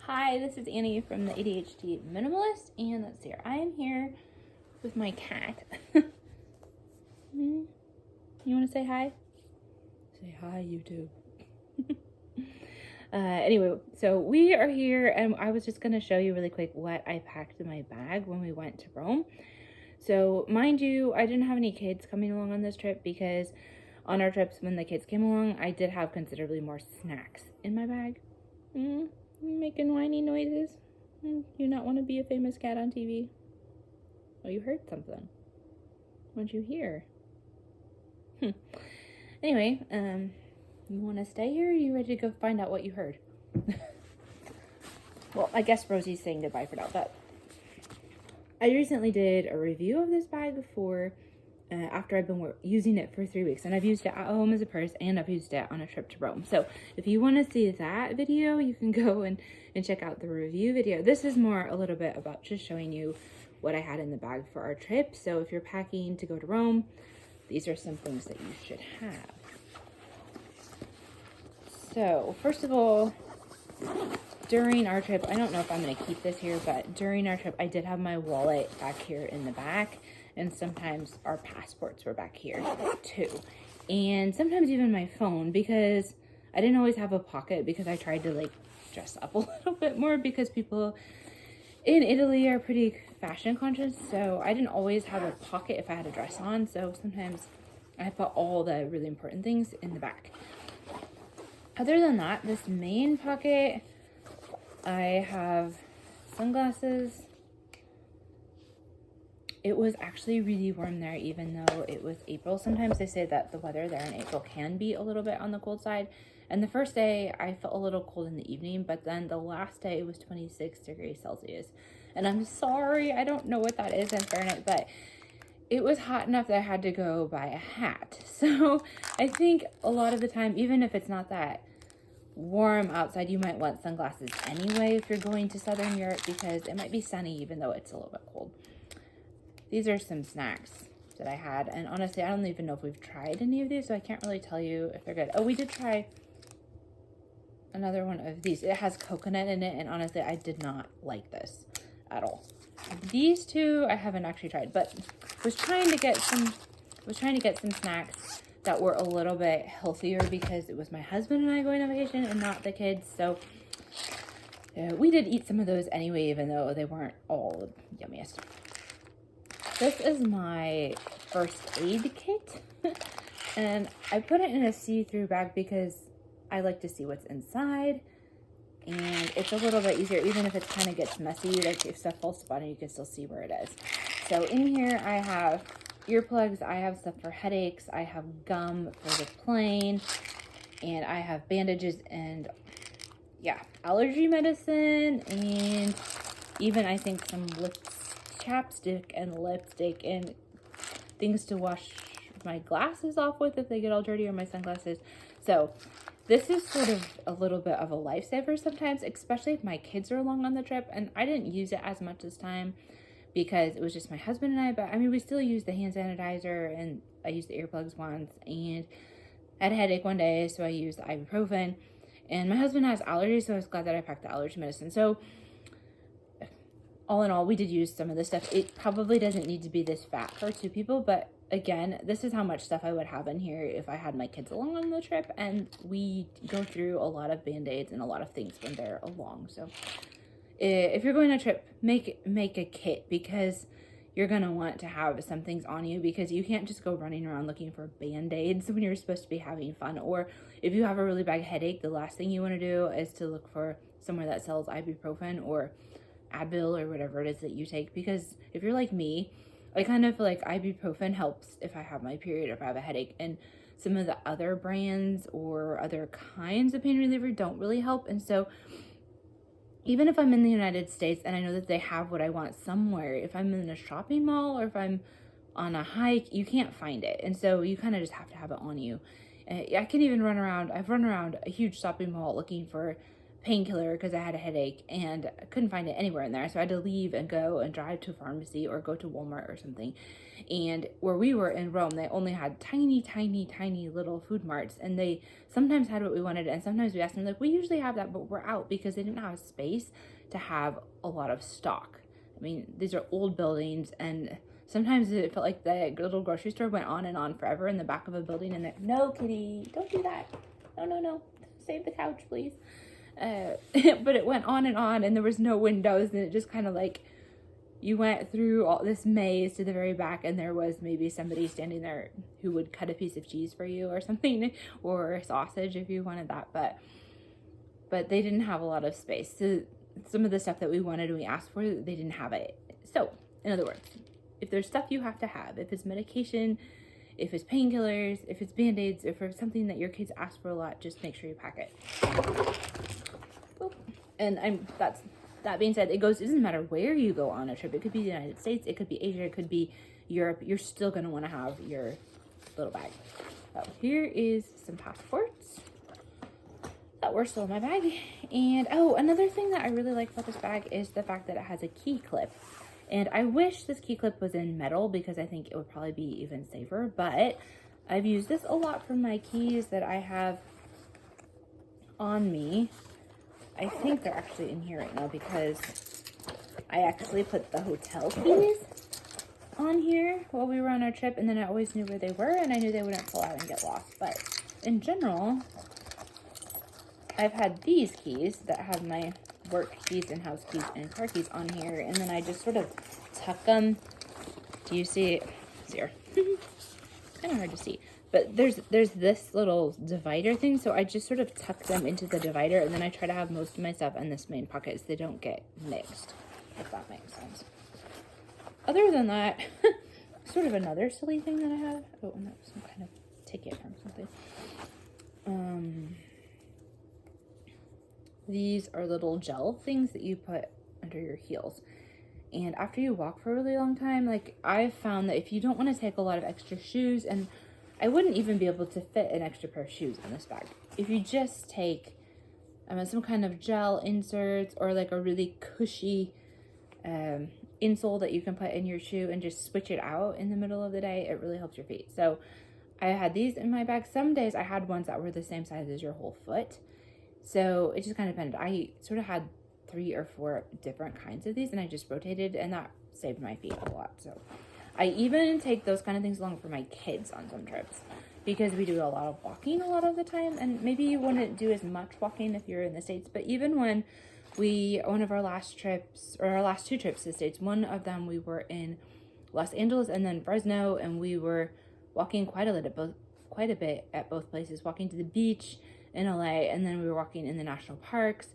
Hi, this is Annie from the ADHD Minimalist, and let's see here. I am here with my cat. You want to say hi? Say hi, YouTube. Anyway, so we are here, and I was just going to show you really quick what I packed in my bag when we went to Rome. So, mind you, I didn't have any kids coming along on this trip because on our trips when the kids came along, I did have considerably more snacks in my bag. Making whiny noises. You not want to be a famous cat on TV? Oh, you heard something. What'd you hear? Anyway, you want to stay here, or are you ready to go find out what you heard? Well, I guess Rosie's saying goodbye for now, but I recently did a review of this bag for after I've been using it for 3 weeks, and I've used it at home as a purse, and I've used it on a trip to Rome. So if you want to see that video, you can go and check out the review video. This is more a little bit about just showing you what I had in the bag for our trip. So if you're packing to go to Rome, these are some things that you should have. So first of all, during our trip, I don't know if I'm going to keep this here, but during our trip, I did have my wallet back here in the back. And sometimes our passports were back here too. And sometimes even my phone, because I didn't always have a pocket, because I tried to dress up a little bit more because people in Italy are pretty fashion conscious. So I didn't always have a pocket if I had a dress on. So sometimes I put all the really important things in the back. Other than that, this main pocket, I have sunglasses. It was actually really warm there, even though it was April. Sometimes they say that the weather there in April can be a little bit on the cold side. And the first day, I felt a little cold in the evening, but then the last day, it was 26 degrees Celsius. And I'm sorry, I don't know what that is in Fahrenheit, but it was hot enough that I had to go buy a hat. So I think a lot of the time, even if it's not that warm outside, you might want sunglasses anyway if you're going to Southern Europe, because it might be sunny even though it's a little bit cold. These are some snacks that I had, and honestly, I don't even know if we've tried any of these, so I can't really tell you if they're good. Oh, we did try another one of these. It has coconut in it, and honestly, I did not like this at all. These two I haven't actually tried, but was trying to get some snacks that were a little bit healthier because it was my husband and I going on vacation and not the kids. So we did eat some of those anyway, even though they weren't all the yummiest. This is my first aid kit, and I put it in a see-through bag because I like to see what's inside, and it's a little bit easier, even if it kind of gets messy, like if stuff falls upon it, you can still see where it is. So in here, I have earplugs, I have stuff for headaches, I have gum for the plane, and I have bandages and, yeah, allergy medicine, and even I think some chapstick and lipstick and things to wash my glasses off with if they get all dirty, or my sunglasses. So this is sort of a little bit of a lifesaver sometimes, especially if my kids are along on the trip. And I didn't use it as much this time because it was just my husband and I, but I mean, we still use the hand sanitizer, and I used the earplugs once, and I had a headache one day, so I used the ibuprofen. And my husband has allergies, so I was glad that I packed the allergy medicine. So all in all, we did use some of this stuff. It probably doesn't need to be this fat for 2 people, but again, this is how much stuff I would have in here if I had my kids along on the trip, and we go through a lot of Band-Aids and a lot of things when they're along. So if you're going on a trip, make a kit, because you're going to want to have some things on you, because you can't just go running around looking for Band-Aids when you're supposed to be having fun. Or if you have a really bad headache, the last thing you want to do is to look for somewhere that sells ibuprofen or Advil or whatever it is that you take, because if you're like me, I kind of feel like ibuprofen helps if I have my period or if I have a headache, and some of the other brands or other kinds of pain reliever don't really help. And so even if I'm in the United States and I know that they have what I want somewhere, if I'm in a shopping mall or if I'm on a hike, you can't find it, and so you kind of just have to have it on you. I can even I've run around a huge shopping mall looking for painkiller because I had a headache and I couldn't find it anywhere in there. So I had to leave and go and drive to a pharmacy or go to Walmart or something. And where we were in Rome, they only had tiny, tiny, tiny little food marts. And they sometimes had what we wanted. And sometimes we asked them, like, we usually have that, but we're out, because they didn't have space to have a lot of stock. I mean, these are old buildings, and sometimes it felt like the little grocery store went on and on forever in the back of a building. And no, kitty, don't do that. No. Save the couch, please. But it went on, and there was no windows, and it just kind of like, you went through all this maze to the very back, and there was maybe somebody standing there who would cut a piece of cheese for you or something, or a sausage if you wanted that, but they didn't have a lot of space. So some of the stuff that we wanted and we asked for, they didn't have it. So in other words, if there's stuff you have to have, if it's medication, if it's painkillers, if it's Band-Aids, if it's something that your kids ask for a lot, just make sure you pack it. And that being said, it doesn't matter where you go on a trip. It could be the United States, it could be Asia, it could be Europe. You're still going to want to have your little bag. So here is some passports that were still in my bag. And another thing that I really like about this bag is the fact that it has a key clip. And I wish this key clip was in metal, because I think it would probably be even safer. But I've used this a lot for my keys that I have on me. I think they're actually in here right now, because I actually put the hotel keys on here while we were on our trip, and then I always knew where they were, and I knew they wouldn't fall out and get lost. But in general, I've had these keys that have my work keys and house keys and car keys on here, and then I just sort of tuck them. Do you see it? It's here. Kind of hard to see, but there's this little divider thing, so I just sort of tuck them into the divider, and then I try to have most of my stuff in this main pocket so they don't get mixed, if that makes sense. Other than that, sort of another silly thing that I have. Oh, and that was some kind of ticket from something. These are little gel things that you put under your heels. And after you walk for a really long time, like, I've found that if you don't want to take a lot of extra shoes, and I wouldn't even be able to fit an extra pair of shoes in this bag. If you just take some kind of gel inserts, or like a really cushy insole that you can put in your shoe and just switch it out in the middle of the day, it really helps your feet. So I had these in my bag. Some days I had ones that were the same size as your whole foot. So it just kind of depended. I sort of had 3 or 4 different kinds of these, and I just rotated, and that saved my feet a lot. So I even take those kind of things along for my kids on some trips, because we do a lot of walking a lot of the time, and maybe you wouldn't do as much walking if you're in the States. But even when one of our last trips, or our last 2 trips to the States, one of them we were in Los Angeles and then Fresno, and we were walking quite a bit at both places, walking to the beach in LA, and then we were walking in the national parks.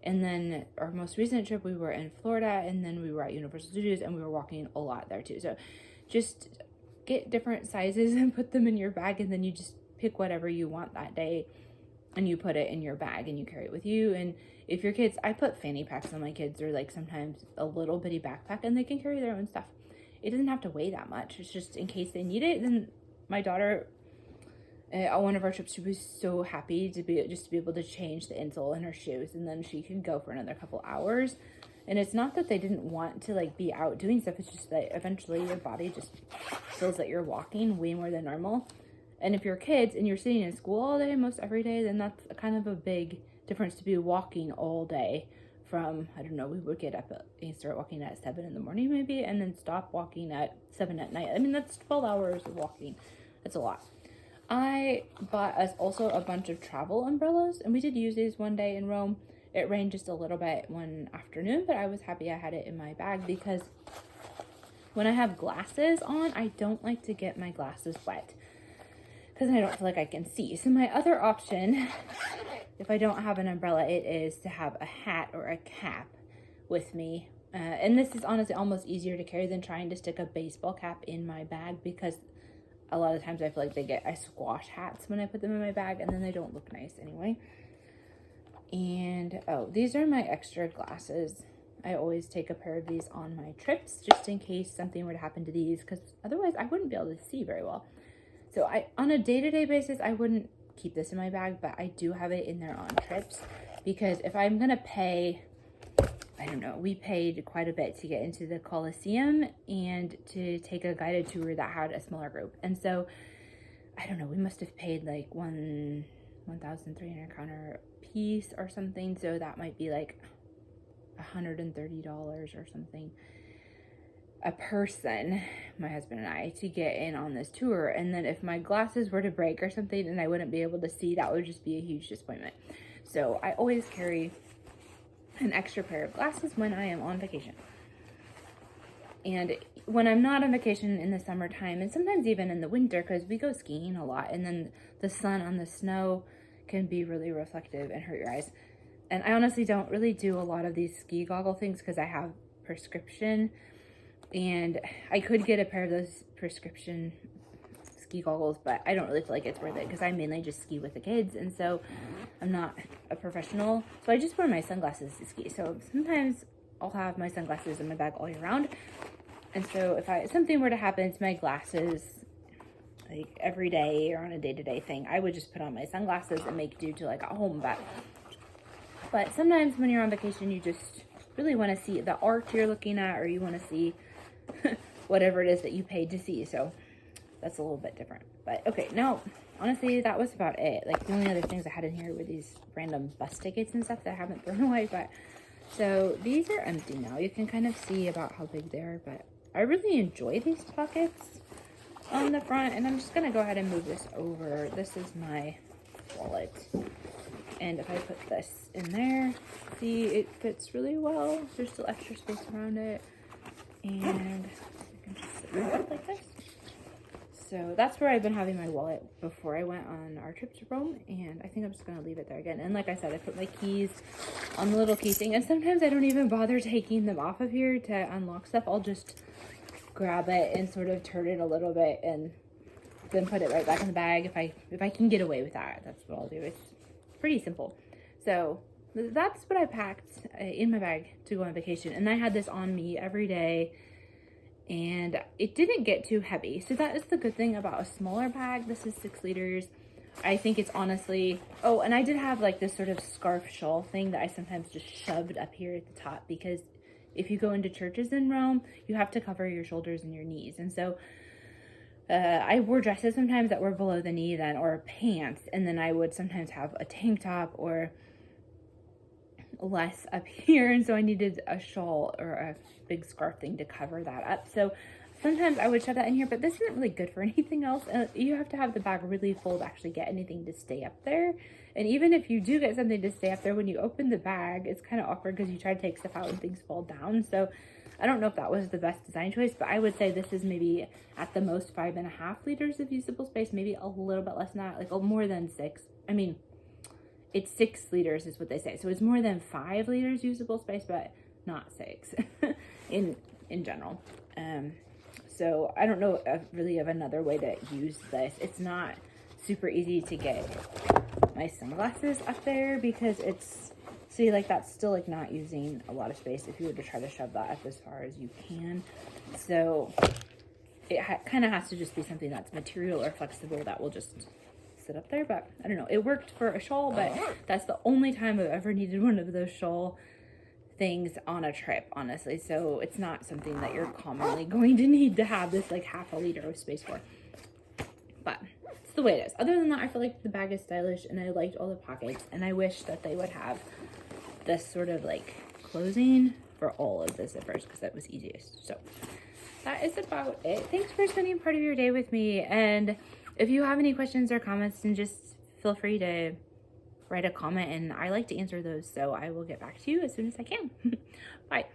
And then our most recent trip, we were in Florida, and then we were at Universal Studios, and we were walking a lot there too. So just get different sizes and put them in your bag, and then you just pick whatever you want that day, and you put it in your bag and you carry it with you. And if your kids, I put fanny packs on my kids, or like sometimes a little bitty backpack, and they can carry their own stuff. It doesn't have to weigh that much. It's just in case they need it. Then my daughter, on one of our trips, she was so happy to be able to change the insole in her shoes, and then she could go for another couple hours. And it's not that they didn't want to like be out doing stuff, it's just that eventually your body just feels that you're walking way more than normal. And if you're kids and you're sitting in school all day, most every day, then that's kind of a big difference to be walking all day. From, I don't know, we would get up and start walking at 7 in the morning maybe, and then stop walking at 7 at night. I mean, that's 12 hours of walking. That's a lot. I bought us also a bunch of travel umbrellas, and we did use these one day in Rome. It rained just a little bit one afternoon, but I was happy I had it in my bag, because when I have glasses on, I don't like to get my glasses wet, because I don't feel like I can see. So my other option, if I don't have an umbrella, it is to have a hat or a cap with me. And this is honestly almost easier to carry than trying to stick a baseball cap in my bag, because a lot of times I feel like I squash hats when I put them in my bag, and then they don't look nice anyway. And these are my extra glasses. I always take a pair of these on my trips, just in case something were to happen to these, because otherwise I wouldn't be able to see very well. So on a day-to-day basis, I wouldn't keep this in my bag, but I do have it in there on trips, because if I'm gonna pay, I don't know, we paid quite a bit to get into the Coliseum and to take a guided tour that had a smaller group. And so, I don't know, we must have paid like 1,300 kroner a piece or something. So that might be like $130 or something a person, my husband and I, to get in on this tour. And then if my glasses were to break or something and I wouldn't be able to see, that would just be a huge disappointment. So I always carry an extra pair of glasses when I am on vacation. And when I'm not on vacation in the summertime, and sometimes even in the winter, because we go skiing a lot, and then the sun on the snow can be really reflective and hurt your eyes. And I honestly don't really do a lot of these ski goggle things because I have prescription, and I could get a pair of those prescription ski goggles, but I don't really feel like it's worth it because I mainly just ski with the kids, and so I'm not a professional. So I just wear my sunglasses to ski. So sometimes I'll have my sunglasses in my bag all year round. And so if something were to happen to my glasses, like every day or on a day-to-day thing, I would just put on my sunglasses and make do till I got home. But sometimes when you're on vacation, you just really want to see the art you're looking at, or you want to see whatever it is that you paid to see. So that's a little bit different. But okay, no, honestly, that was about it. Like the only other things I had in here were these random bus tickets and stuff that I haven't thrown away. But so these are empty now. You can kind of see about how big they are, but I really enjoy these pockets on the front, and I'm just gonna go ahead and move this over. This is my wallet, and if I put this in there, see, it fits really well. There's still extra space around it, and I can just sit it up like this. So that's where I've been having my wallet before I went on our trip to Rome, and I think I'm just gonna leave it there again. And like I said, I put my keys on the little key thing, and sometimes I don't even bother taking them off of here to unlock stuff. I'll just grab it and sort of turn it a little bit and then put it right back in the bag if I can get away with that. That's what I'll do. It's pretty simple. So that's what I packed in my bag to go on vacation, and I had this on me every day, and it didn't get too heavy. So that is the good thing about a smaller bag. This is 6 liters. I think it's honestly, oh, and I did have like this sort of scarf shawl thing that I sometimes just shoved up here at the top, because if you go into churches in Rome, you have to cover your shoulders and your knees. And so I wore dresses sometimes that were below the knee then, or pants, and then I would sometimes have a tank top or less up here, and so I needed a shawl or a big scarf thing to cover that up. So sometimes I would shove that in here, but this isn't really good for anything else. You have to have the bag really full to actually get anything to stay up there. And even if you do get something to stay up there, when you open the bag, it's kind of awkward because you try to take stuff out and things fall down. So I don't know if that was the best design choice, but I would say this is maybe at the most 5.5 liters of usable space, maybe a little bit less than that, like more than 6. I mean, it's 6 liters is what they say. So it's more than 5 liters usable space, but not 6 in general. So I don't know really of another way to use this. It's not super easy to get my sunglasses up there because it's, see, like that's still like not using a lot of space if you were to try to shove that up as far as you can. So it kind of has to just be something that's material or flexible that will just sit up there. But I don't know, it worked for a shawl, but that's the only time I've ever needed one of those shawl things on a trip, honestly. So it's not something that you're commonly going to need to have this like half a liter of space for, but it's the way it is. Other than that, I feel like the bag is stylish, and I liked all the pockets, and I wish that they would have this sort of like closing for all of the zippers because that was easiest. So that is about it. Thanks for spending part of your day with me, and if you have any questions or comments, then just feel free to write a comment, and I like to answer those, so I will get back to you as soon as I can. Bye.